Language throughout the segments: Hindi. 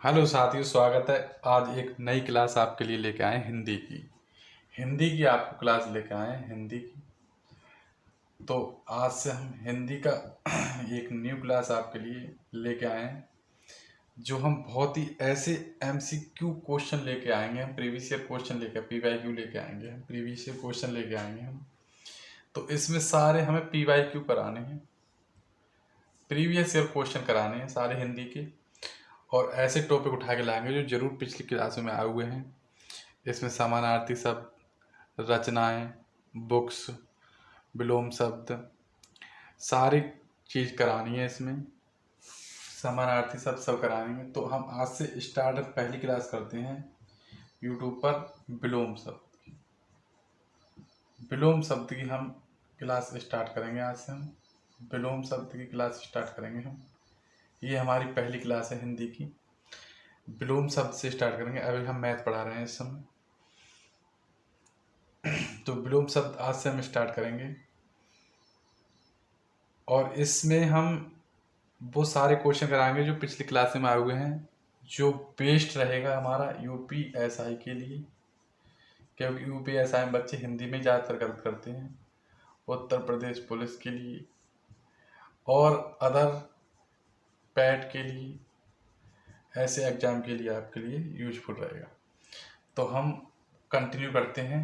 हेलो साथियों, स्वागत है। आज एक नई क्लास आपके लिए लेके आए हैं हिंदी की आपको क्लास लेके आए हैं हिंदी की। तो आज से हम हिंदी का एक न्यू क्लास आपके लिए लेके आए हैं, जो हम बहुत ही ऐसे एमसीक्यू क्वेश्चन लेके आएंगे। हम प्रीवियस ईयर क्वेश्चन लेके पीवाईक्यू लेके आएंगे, हम प्रीवियस ईयर क्वेश्चन लेके आएंगे हम। तो इसमें सारे हमें पीवाईक्यू कराने हैं, प्रीवियस ईयर क्वेश्चन कराने हैं सारे हिंदी के, और ऐसे टॉपिक उठा के लाएंगे जो जरूर पिछली क्लासों में आए हुए हैं। इसमें समानार्थी शब्द, रचनाएं, बुक्स, विलोम शब्द, सारी चीज़ करानी है इसमें। समानार्थी शब्द सब कराएंगे। तो हम आज से स्टार्ट पहली क्लास करते हैं यूट्यूब पर विलोम शब्द की। विलोम शब्द की हम क्लास स्टार्ट करेंगे। आज से हम विलोम शब्द की क्लास स्टार्ट करेंगे हम। ये हमारी पहली क्लास है हिंदी की। विलोम शब्द से स्टार्ट करेंगे। अभी हम मैथ पढ़ा रहे हैं इस समय, तो विलोम शब्द आज से हम स्टार्ट करेंगे। और इसमें हम वो सारे क्वेश्चन कराएंगे जो पिछली क्लास में आए हुए हैं, जो बेस्ड रहेगा हमारा यूपीएसआई के लिए, क्योंकि यूपीएसआई में बच्चे हिंदी में ज़्यादातर गलत करते हैं। उत्तर प्रदेश पुलिस के लिए और अदर पैट के लिए, ऐसे एग्जाम के लिए आपके लिए यूजफुल रहेगा। तो हम कंटिन्यू करते हैं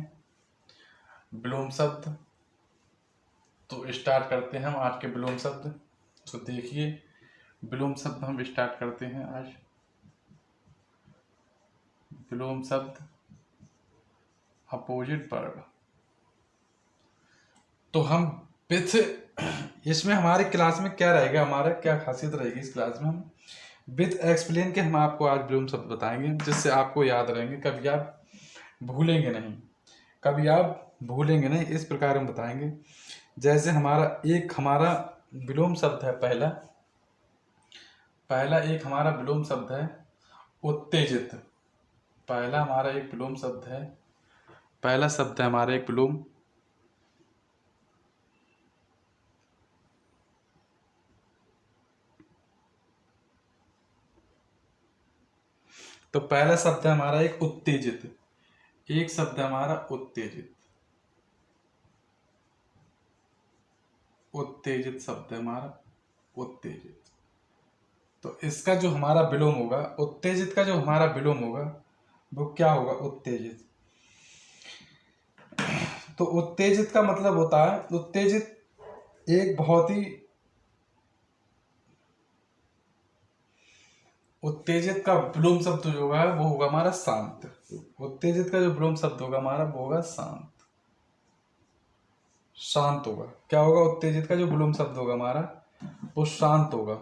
विलोम शब्द। तो स्टार्ट करते हैं हम आज के विलोम शब्द। तो देखिए, विलोम शब्द हम स्टार्ट करते हैं आज। विलोम शब्द अपोजिट वर्ब। तो हम विथ, इसमें हमारी क्लास में क्या रहेगा, हमारा क्या खासियत रहेगी इस क्लास में, हम विथ एक्सप्लेन के हम आपको आज विलोम शब्द बताएंगे, जिससे आपको याद रहेंगे, कभी आप भूलेंगे नहीं, कभी आप भूलेंगे नहीं। इस प्रकार हम बताएंगे। जैसे हमारा विलोम शब्द है पहला एक हमारा विलोम शब्द है उत्तेजित। पहला हमारा एक विलोम शब्द है, पहला शब्द है हमारा एक विलोम। तो पहला शब्द है हमारा एक उत्तेजित। एक शब्द है हमारा उत्तेजित। उत्तेजित शब्द है हमारा उत्तेजित। तो इसका जो हमारा विलोम होगा, उत्तेजित का जो हमारा विलोम होगा वो क्या होगा, उत्तेजित। तो उत्तेजित का मतलब होता है, उत्तेजित एक बहुत ही, उत्तेजित का विलोम शब्द जो होगा वो होगा हमारा शांत। उत्तेजित का जो विलोम शब्द होगा हमारा वो होगा शांत। शांत होगा। क्या होगा, उत्तेजित का जो विलोम शब्द होगा हमारा वो शांत होगा।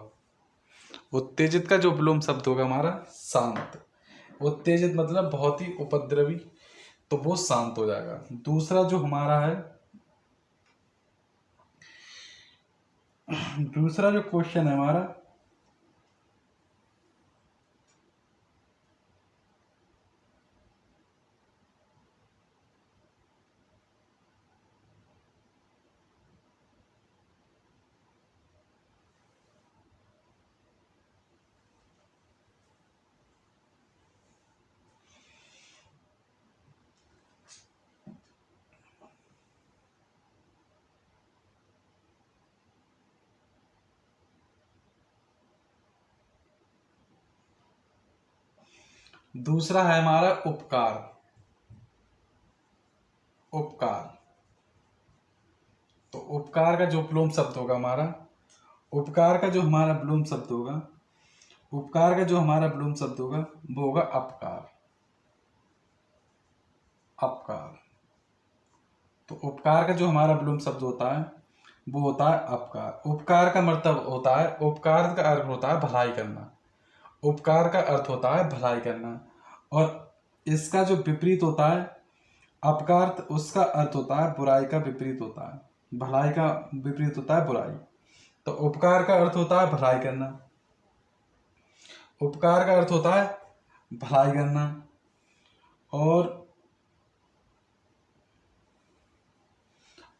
उत्तेजित का जो विलोम शब्द होगा हमारा शांत। उत्तेजित मतलब बहुत ही उपद्रवी, तो वो शांत हो जाएगा। दूसरा जो हमारा है, दूसरा जो क्वेश्चन है हमारा, दूसरा है हमारा उपकार। उपकार। तो उपकार का जो विलोम शब्द होगा हमारा, उपकार का जो हमारा विलोम शब्द होगा, उपकार का जो हमारा विलोम शब्द होगा वो होगा अपकार। अपकार। तो उपकार का जो हमारा विलोम शब्द होता है वो होता है अपकार। उपकार का मतलब होता है, उपकार का अर्थ होता है भलाई करना। उपकार का अर्थ होता है भलाई करना। और इसका जो विपरीत होता है अपकार, उसका अर्थ होता है बुराई का विपरीत होता है। भलाई का विपरीत होता है बुराई। तो उपकार का अर्थ होता है भलाई करना। उपकार का अर्थ होता है भलाई करना। और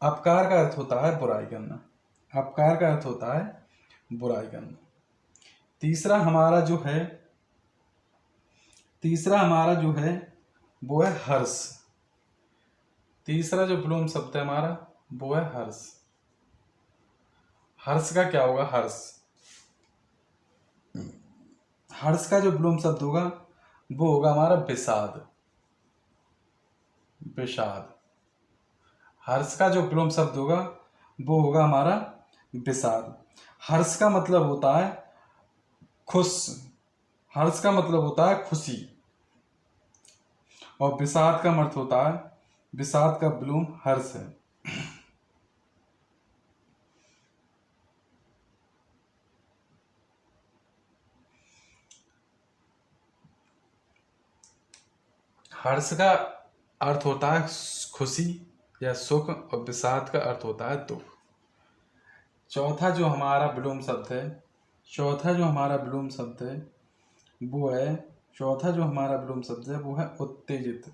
अपकार का अर्थ होता है बुराई करना। अपकार का अर्थ होता है बुराई करना। तीसरा हमारा जो है तीसरा हमारा जो है वो है हर्ष। तीसरा जो विलोम शब्द है हमारा वो है हर्ष। हर्ष का क्या होगा? हर्ष, हर्ष का जो विलोम शब्द होगा वो होगा हमारा विषाद। विषाद। हर्ष का जो विलोम शब्द होगा वो होगा हमारा विषाद। हर्ष का मतलब होता है खुश। हर्ष का मतलब होता है खुशी। और विषाद का अर्थ होता है, विषाद का विलोम हर्ष है। हर्ष का अर्थ होता है खुशी या सुख, और विषाद का अर्थ होता है दुख। चौथा जो हमारा विलोम शब्द है, चौथा जो हमारा विलोम शब्द है वो है, चौथा जो हमारा विलोम शब्द है वो है उत्तेजित।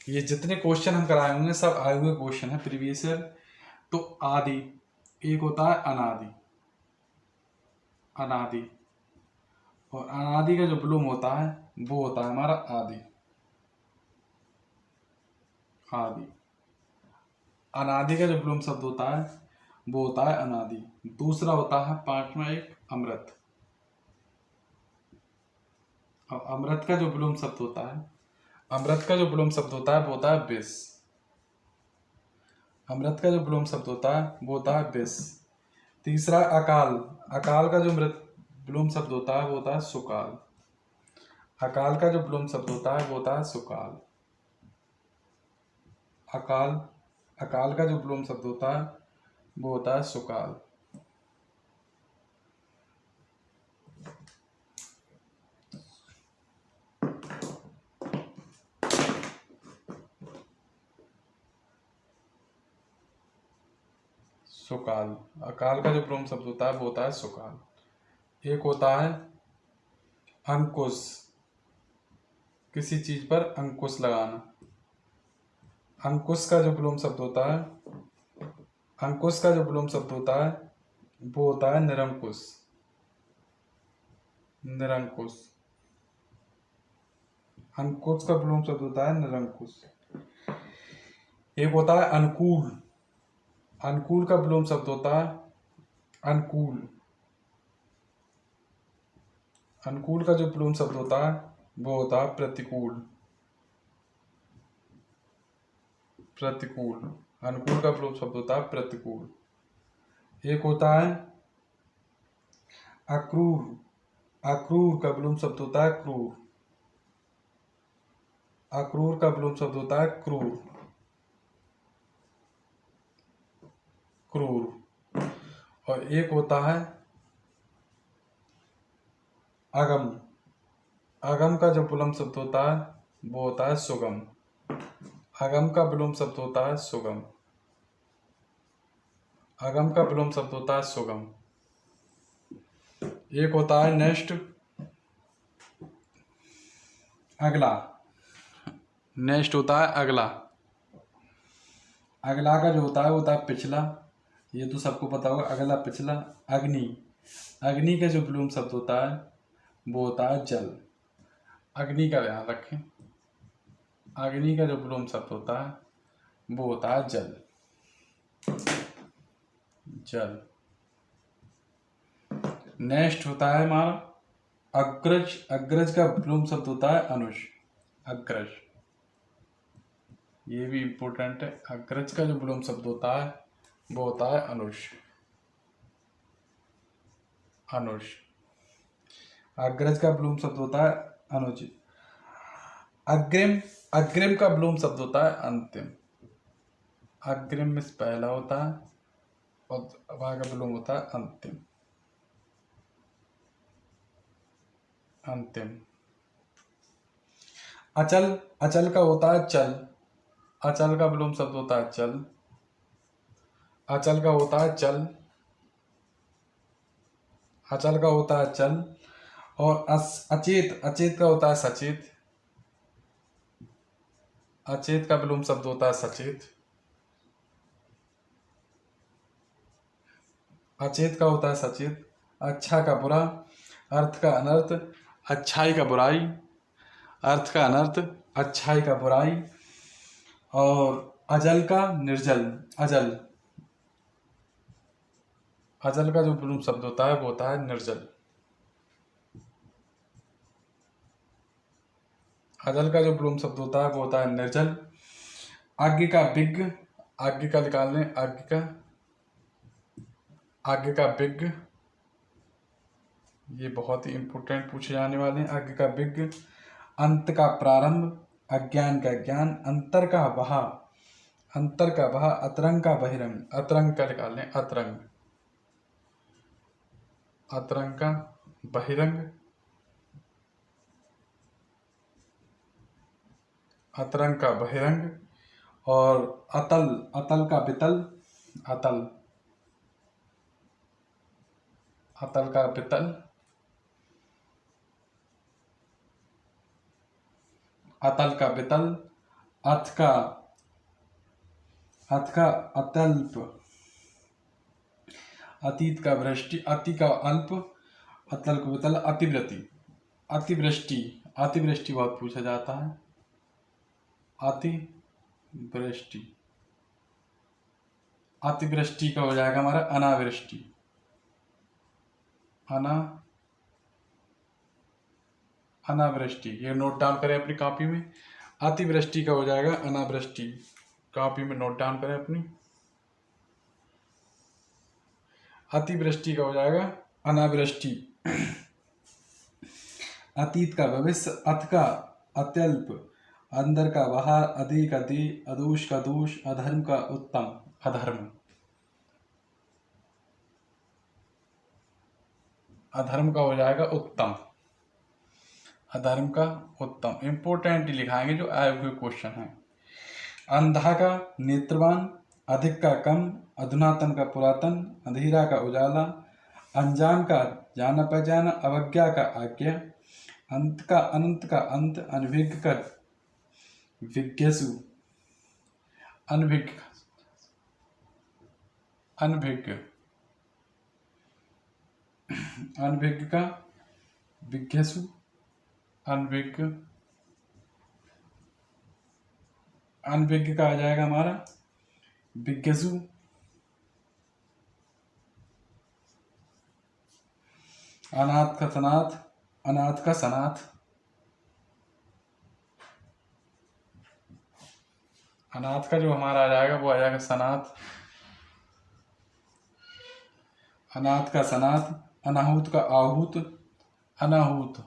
ये जितने क्वेश्चन हम कराए होंगे सब आए हुए क्वेश्चन है प्रीवियस ईयर। तो आदि, एक होता है अनादि। अनादि, और अनादि का जो विलोम होता है वो होता है हमारा आदि। आदि। अनादि का जो विलोम शब्द होता है वो होता है अनादि। दूसरा होता है पांचवा एक अमृत। और अमृत का जो विलोम शब्द होता है, अमृत का जो विलोम शब्द होता है वो होता है विष। अमृत का जो विलोम शब्द होता है वो होता है विष। तीसरा अकाल। अकाल का जो विलोम शब्द होता है वो होता है सुकाल। अकाल का जो विलोम शब्द होता है वो होता है सुकाल। अकाल, अकाल का जो विलोम शब्द होता है वो होता है सुकाल। सुकाल। अकाल का जो विलोम शब्द होता है वो होता है सुकाल। एक होता है अंकुश, किसी चीज पर अंकुश लगाना। अंकुश का जो विलोम शब्द होता है, अंकुश का जो विलोम शब्द होता है वो होता है निरंकुश। निरंकुश। अंकुश का विलोम शब्द होता है निरंकुश। एक होता है अनुकूल। अनुकूल का विलोम शब्द होता है अनुकूल। अनुकूल का जो विलोम शब्द होता है वो होता है प्रतिकूल। प्रतिकूल। अनुकूल का विलोम शब्द होता है प्रतिकूल। एक होता है अक्रूर। अक्रूर का विलोम शब्द होता है क्रूर। अक्रूर का विलोम शब्द होता है क्रूर। क्रूर। और एक होता है अगम। अगम का जो विलोम शब्द होता है वो होता है सुगम। अगम का विलोम शब्द होता है सुगम। अगम का विलोम शब्द होता है सुगम। एक होता है नेक्स्ट अगला। नेक्स्ट होता है अगला। अगला का जो होता है वो होता है पिछला। ये तो सबको पता होगा, अगला पिछला। अग्नि। अग्नि का जो विलोम शब्द होता है वो होता है जल। अग्नि का ध्यान रखें। अग्नि का जो विलोम शब्द होता है वो होता है जल। जल। नेक्स्ट होता है हमारा अग्रज। अग्रज का विलोम शब्द होता है अनुज। अग्रज, ये भी इंपॉर्टेंट है। अग्रज का जो विलोम शब्द होता है वो होता है अनुज। अनुज। अग्रज का विलोम शब्द होता है अनुज। अग्रिम। अग्रिम का विलोम शब्द होता है अंतिम। अग्रिम में पहला होता है और वहां का विलोम होता है अंतिम। अंतिम। अचल। अचल का होता है चल। अचल का विलोम शब्द होता है चल। अचल का होता है चल। अचल का होता है चल। और अचेत। अचेत का होता है सचेत। अचेत का विलोम शब्द होता है सचेत। अचेत का होता है सचेत, अच्छा का बुरा, अर्थ का अनर्थ, अच्छाई का बुराई, अर्थ का अनर्थ, अच्छाई का बुराई, और अजल का निर्जल, अजल, अजल का जो पूर्ण शब्द होता है वो होता है निर्जल। अजल का जो पूर्ण शब्द होता है वो होता है निर्जल। आज्ञ का विज्ञ, आज्ञ का निकाल लें, आज्ञ का, आज्ञ का विज्ञ, ये बहुत ही इंपॉर्टेंट पूछे जाने वाले हैं। आज्ञ का विज्ञ, अंत का प्रारंभ, अज्ञान का ज्ञान, अंतर का वहा, अंतर का वहा, अतरंग का बहिरंग, अतरंग का निकाल लें, अतरंग, अतरंग का बहिरंग, अतरंग का बहिरंग, और अतल, अतल का वितल, अतल, अतल का वितल, अतल का वितल, अथ का, अथ का अतल्प, अतीत का वृष्टि, अति का अल्प, अतल का वितल, अतिवृति, अतिवृष्टि, अतिवृष्टि बहुत पूछा जाता है, अतिवृष्टि, अतिवृष्टि का हो जाएगा हमारा अनावृष्टि, अनावृष्टि, ये नोट डाउन करें अपनी कॉपी में। अतिवृष्टि का हो जाएगा अनावृष्टि, कॉपी में नोट डाउन करें अपनी। अतिवृष्टि का हो जाएगा अनावृष्टि। अतीत का भविष्य, अथ का अत्यल्प, अंदर का बाहर, अधिक अति, अदोष का दोष, अधर्म का उत्तम, अधर्म, अधर्म का हो जाएगा उत्तम, अधर्म का उत्तम। इंपोर्टेंट लिखाएंगे जो आए हुए क्वेश्चन है। अंधा का नेत्रवान, अधिक का कम, अधुनातन का पुरातन, अंधेरा का उजाला, अनजान का जाना पहचाना, अवज्ञा का आज्ञा, अंत का अनंत का अंत, अनभिज्ञ का विज्ञसु, अनभिज्ञ, अनभिज्ञ, अनभिज्ञ का विज्ञसु, अनभिज्ञ, अनभिज्ञ का आ जाएगा हमारा विज्ञसु, अनाथ का सनाथ, अनाथ का सनाथ, अनाथ का जो हमारा आ जाएगा वो आ जाएगा सनाथ, अनाथ का सनाथ, अनाहूत का आहूत, अनाहूत,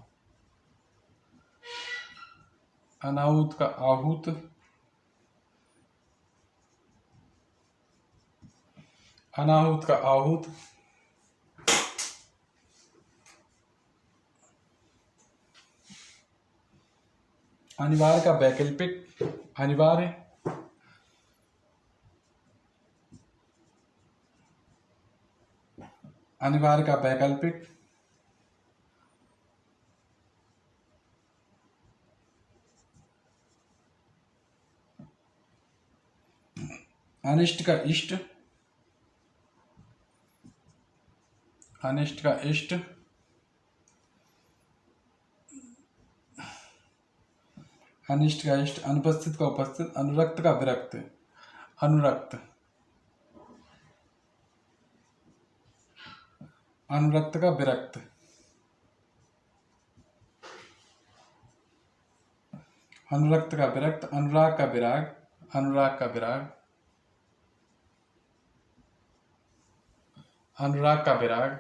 अनाहूत का आहूत, अनाहूत का आहूत, अनिवार्य का वैकल्पिक, अनिवार्य, अनिवार्य का वैकल्पिक, अनिष्ट का इष्ट, अनिष्ट का इष्ट, अनिष्ट का इष्ट, अनुपस्थित का उपस्थित, अनुरक्त का विरक्त, अनुरक्त, अनुरक्त का विरक्त, अनुरक्त का विरक्त, अनुराग का विराग, अनुराग का विराग, अनुराग का विराग,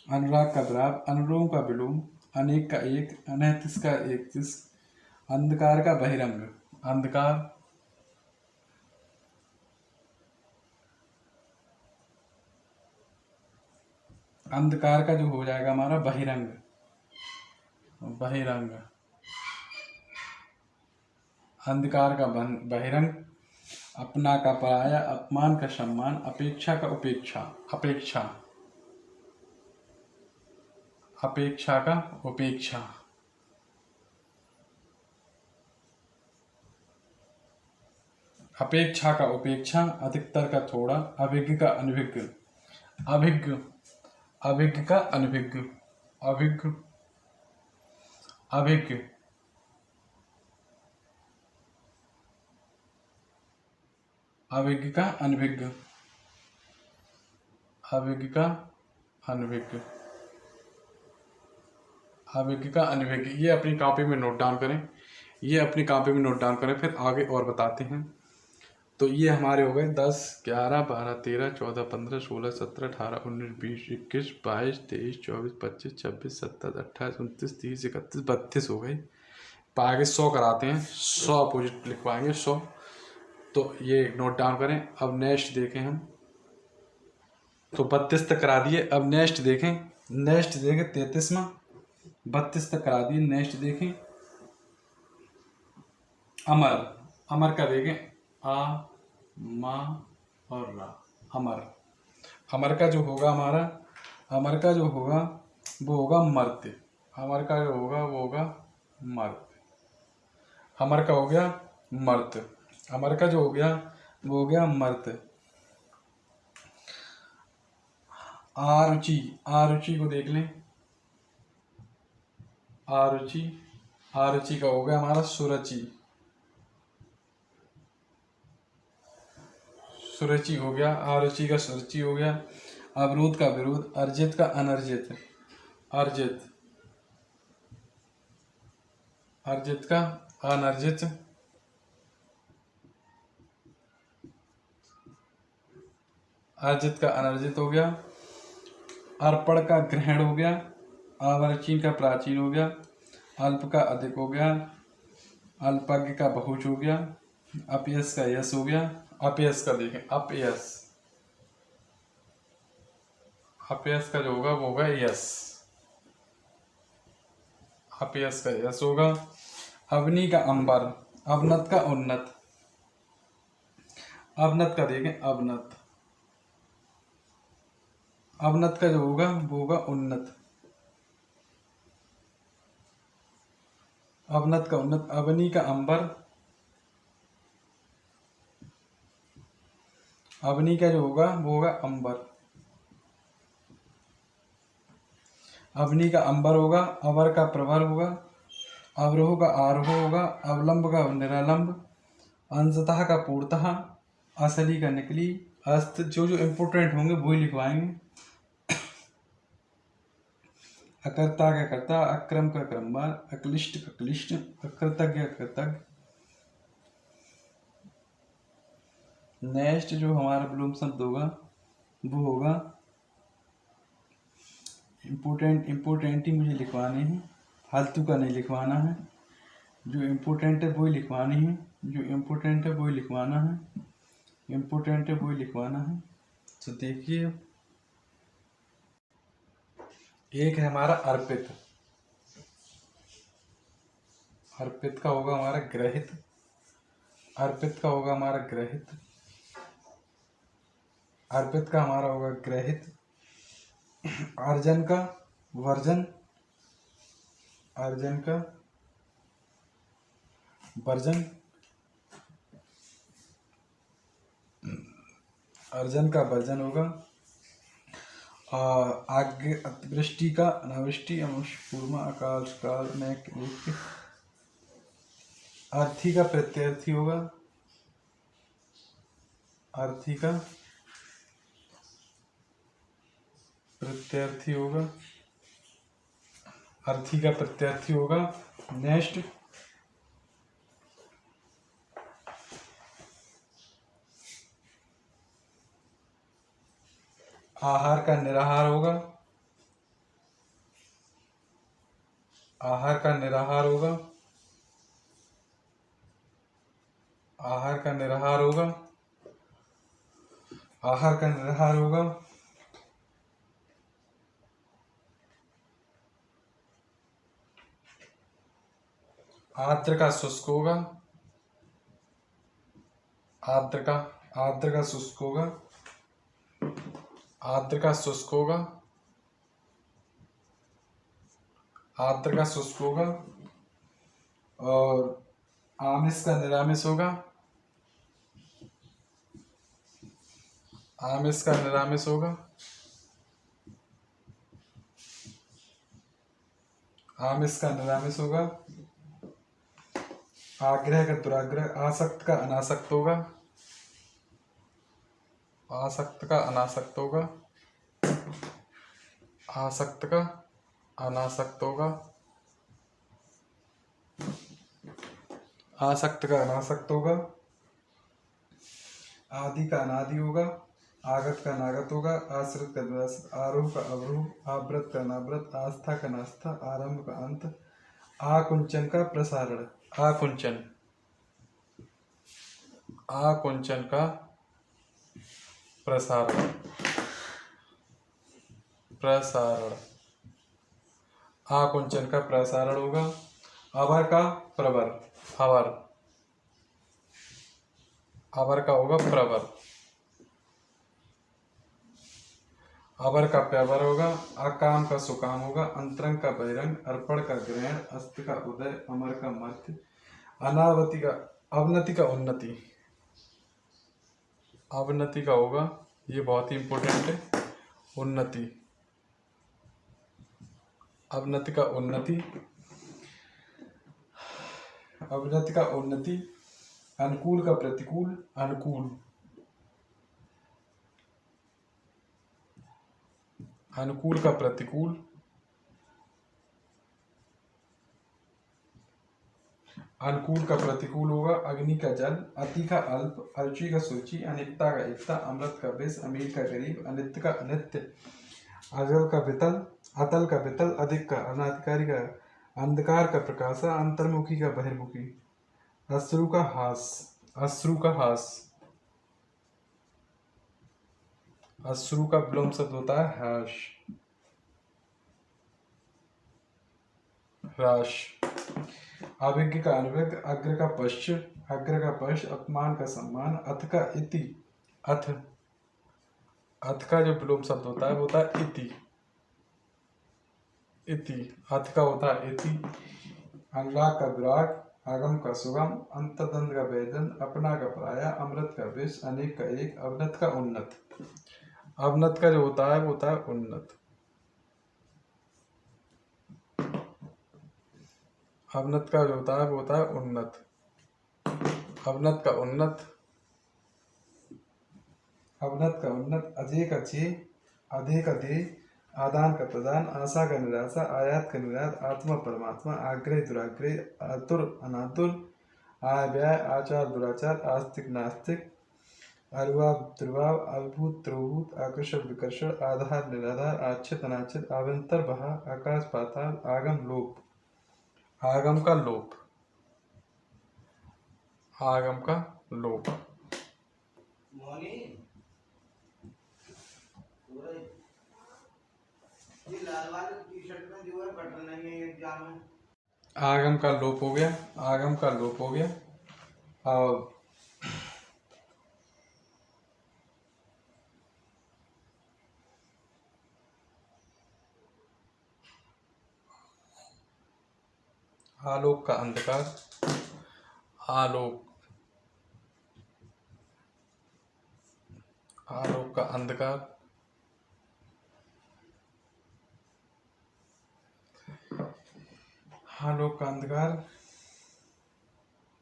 अनुराग का विराग, अनुलोम का विलोम, अनेक का एक, अनैतिस का एकतिस, अंधकार का बहिरंग, अंधकार, अंधकार का जो हो जाएगा हमारा बहिरंग, बहिरंग, अंधकार का बहिरंग, अपना का पराया, अपमान का सम्मान, अपेक्षा का उपेक्षा, अपेक्षा, अपेक्षा का उपेक्षा, अपेक्षा का उपेक्षा, अधिकतर का थोड़ा, अभिज्ञ का अनभिज्ञ, अभिज्ञ, अभिज्ञ का अनभिज्ञ, अभिज्ञ, अभिज्ञ, अभिज्ञ का अनभिज्ञ, अभिज्ञ का अनभिज्ञ, अभिज्ञ का अनभिज्ञ। ये अपनी कॉपी में नोट डाउन करें, ये अपनी कॉपी में नोट डाउन करें, फिर आगे और बताते हैं। तो ये हमारे हो गए 10, 11, 12, 13, 14, 15, 16, 17, 18, 19, 20, 21, 22, 23, 24, 25, 26, 27, 28, 29, 30, 31, 32 हो गए। आगे 100 कराते हैं, 100 अपोजिट लिखवाएंगे, 100। तो ये नोट डाउन करें। अब नेक्स्ट देखें हम, तो 32 तक करा दिए। अब नेक्स्ट देखें, नेक्स्ट देखें 33वां, 32 तक करा दिए। नेक्स्ट देखें अमर, अमर का देखें आ, मा और रा, अमर। अमर का जो होगा हमारा, अमर का जो होगा वो होगा मर्त्य, अमर का जो होगा वो होगा मर्त्य। अमर का हो गया मर्त्य, अमर का जो हो गया वो हो गया मर्त्य। आरुचि, आरुचि को देख लें, आरुचि, आरुचि का हो गया हमारा सुरुचि, सुरुचि हो गया। आरुचि का सुरुचि हो गया। अवरोध का विरोध, अर्जित का अनर्जित, अर्जित, अर्जित का अनर्जित, अर्जित का अनर्जित हो गया। अर्पण का ग्रहण हो गया। आवर्चीन का प्राचीन हो गया। अल्प का अधिक हो गया। अल्पज्ञ का बहुच हो गया। अपयस का यश हो गया। अपयस का देखें, अपयस, अपयस का जो होगा वो होगा यश, अपयस का यश होगा। अवनी का अंबर, अवनत का उन्नत, अवनत का देखें अवनत, अवनत का जो होगा वो होगा उन्नत, अवनत का उन्नत। अवनी का अंबर, अवनी का जो होगा वो होगा अंबर, अवनी का अंबर होगा। अवर का प्रवर होगा। अवरोह का आरोह होगा। अवलंब का निरालंब। अंशतः का पूर्णतः। असली का नकली। अस्त, जो जो इम्पोर्टेंट होंगे वही लिखवाएंगे। अकर्ता का कर्ता, अक्रम का क्रमवार, अक्लिष्ट का क्लिष्ट, अकृतज्ञ का कृतज्ञ। नेक्स्ट जो हमारा विलोम शब्द होगा वो होगा इम्पोर्टेंट, इम्पोर्टेंट ही मुझे लिखवाने हैं, फालतू का नहीं लिखवाना है। जो इम्पोर्टेंट है वही लिखवानी है, जो इम्पोर्टेंट है वही लिखवाना है, इम्पोर्टेंट है वही लिखवाना है। तो देखिए, एक है हमारा अर्पित, अर्पित का होगा हमारा ग्रहित, अर्पित का होगा हमारा ग्रहित, अर्पित का हमारा होगा ग्रहित। अर्जन का वर्जन, अर्जन का वर्जन, अर्जन का वर्जन होगा। आगे अतिवृष्टि का अनावृष्टि, अमुष्पूर्मा, अकाल काल में क्लिक। अर्थी का प्रत्यर्थी होगा, अर्थी का प्रत्यर्थी होगा, अर्थी का प्रत्यर्थी होगा। नेक्स्ट आहार का निराहार होगा, आहार का निराहार होगा, आहार का निराहार होगा, आहार का निराहार होगा। आर्द्र का शुष्क होगा, आर्द्र का, आर्द्र का शुष्क होगा, आर्द्र का शुष्क होगा, आर्द्र का शुष्क होगा। और आमिष का निरामिष होगा, आमिष का निरामिष होगा। आमिष का निरामिष होगा। आग्रह का दुराग्रह। आसक्त का अनासक्त होगा। आसक्त का अनासक्त होगा। आसक्त का अनासक्त होगा। आसक्त का अनासक्त होगा। आदि का अनादि होगा। आगत का अनागत होगा। आश्रित का निराश्रित। आरोह का अवरोह। आवृत का अनावृत। आस्था का नास्था। आरंभ का अंत। आकुंचन का प्रसारण। आकुंचन। आकुंचन का प्रसारण। प्रसारण। आकुंचन का प्रसारण होगा। अवर का प्रवर। अवर। अवर का होगा प्रवर। अवर का प्रवर होगा। अकाम का सुकाम होगा। अंतरंग का बहिरंग। अर्पण का ग्रहण। अस्त का उदय। अमर का मर्त्य। अनावति का अवनति का उन्नति। अवनति का होगा, ये बहुत ही इंपॉर्टेंट है, उन्नति। अवनति का उन्नति। अवनति का उन्नति। अनुकूल का प्रतिकूल। अनुकूल। अनुकूल का प्रतिकूल। अनुकूल का प्रतिकूल होगा। अग्नि का जल। अति का अल्प। अरुचि का सूचि। अनित्ता का एकता। अमृत का विष। अमीर का गरीब। अनित्य का अनित्य। अजल का वितल। अतल का वितल। अधिक का अनाधिकारी का। अंधकार का प्रकाशा। अंतर्मुखी का बहिर्मुखी। अश्रु का हास। अश्रु का हास। अश्रु का विलोम शब्द होता है हास। ह्रास। अभिज्ञ का अनभिज्ञ। अग्र का पश्च। अग्र का पश्च। अपमान का सम्मान। अथ का इति। अथ। अथ का जो विलोम शब्द होता है वो होता है इति। इति। अथ का होता है इति। अनुराग का विराग। आगम का सुगम। अंतर्द्वंद का वेदन। अपना का पराया। अमृत का विष। अनेक का एक। अवनत का उन्नत। अवनत का जो होता है वो होता है उन्नत। अवनत का जो होता है वो होता है उन्नत। अवनत का उन्नत। अवनत का उन्नत। अजय का चे। अधे का दे। आदान का प्रदान। आशा का निराशा। आयात का निर्यात। आत्मा परमात्मा। आग्रह दुराग्रह। आतुर अनातुर। आय व्यय। आचार दुराचार। आस्तिक नास्तिक। अरुभाव त्रिभाव। अभिभूत त्रिभूत। आकर्षण विकर्षण। आधार निराधार। आच्छित अनाच्छित। आभ्यंतर बहा। आकाश पाताल। आगम लोप। आगम का लोप। आगम का लोप। आगम का लोप हो गया। आगम का लोप हो गया। और आलोक का अंधकार। आलोक। आलोक का अंधकार। आलोक का अंधकार।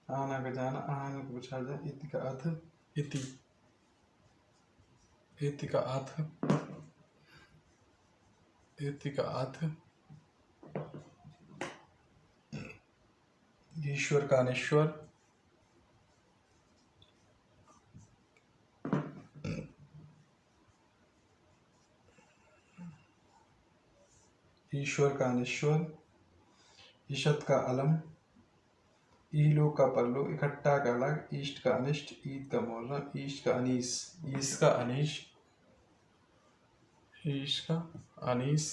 आना का जाना। आना का पूछा जाए। इति का अथ। इति। इति का अथ। इति का अथ। ईश्वर का अनिश्वर। ईश्वर का अनिश्वर। ईशत का अलम। ईलोक का परलोक। इकट्ठा का अलग। ईष्ट का अनिष्ट। ईद का मोहर्रम। ईस्ट का अनीस। ईस का अनीश। ईश का अनीस।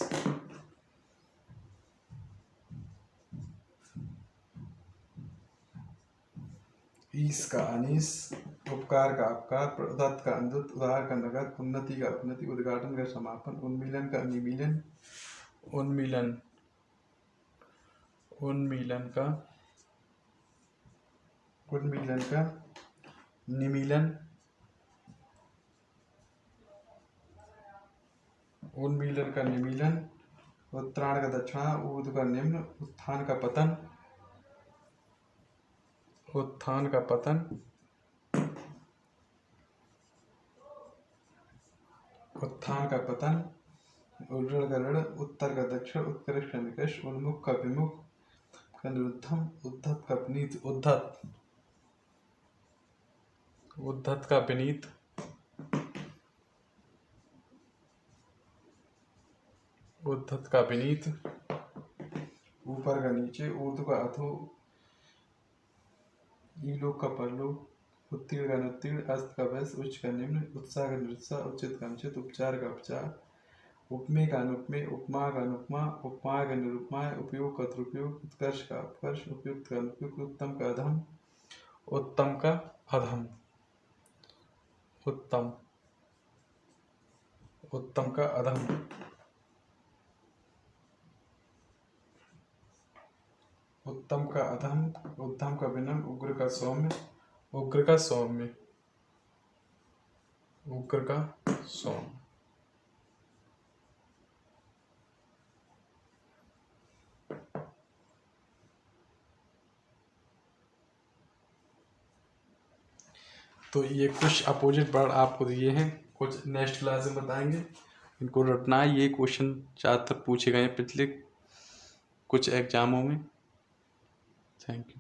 ईस का अनीस। उपकार का अपकार। प्रदत्त का अनुदत्त। उधार का नगद। उन्नति का अपनति। उद्घाटन का समापन। उन्मीलन का निमीलन। उन्मीलन। उन्मीलन का। उन्मीलन का निमीलन। उन्मीलन का निमीलन, उत्तरायण का दक्षिणा, ऊर्ध्व का निम्न, उत्थान का पतन, उत्थान का पतन, उत्थान का पतन, उर्ध्व का ऋण, उत्तर का दक्षिण, उत्कृष्ट का निकृष्ट, उन्मुख का विमुख का निरुद्धम, उद्धत का विनीत, उद्धत का विनीत, उद्धत का विनीत, ऊपर का नीचे, ऊर्ध्व का अधो, ईलोक का परलोक, उत्तीर्ण का अनुत्तीर्ण, अस्त का वैश्य, उच्च का निम्न, उत्साह का निरुत्साह, उचित का अनुचित, उपचार का उपचार, उपमेय का अनुपमेय, उपमा का अनुपमा, उपमा का निरुपमाय, उपयोग का दुरुपयोग, उत्कर्ष का अपकर्ष, उपयुक्त का अनुपयुक्त, उत्तम का अधम, उत्तम का अधम, उत्तम, उत्तम का अधम, उत्तम का अधम, उद्धम का विनम्र, उग्र का सौम्य, उग्र का सौम्य, उग्र का सौम्य। तो ये कुछ अपोजिट वर्ड आपको दिए हैं, कुछ नेक्स्ट क्लास में बताएंगे, इनको रटना है। ये क्वेश्चन ज़्यादातर पूछे गए हैं पिछले कुछ एग्जामों में। Thank you.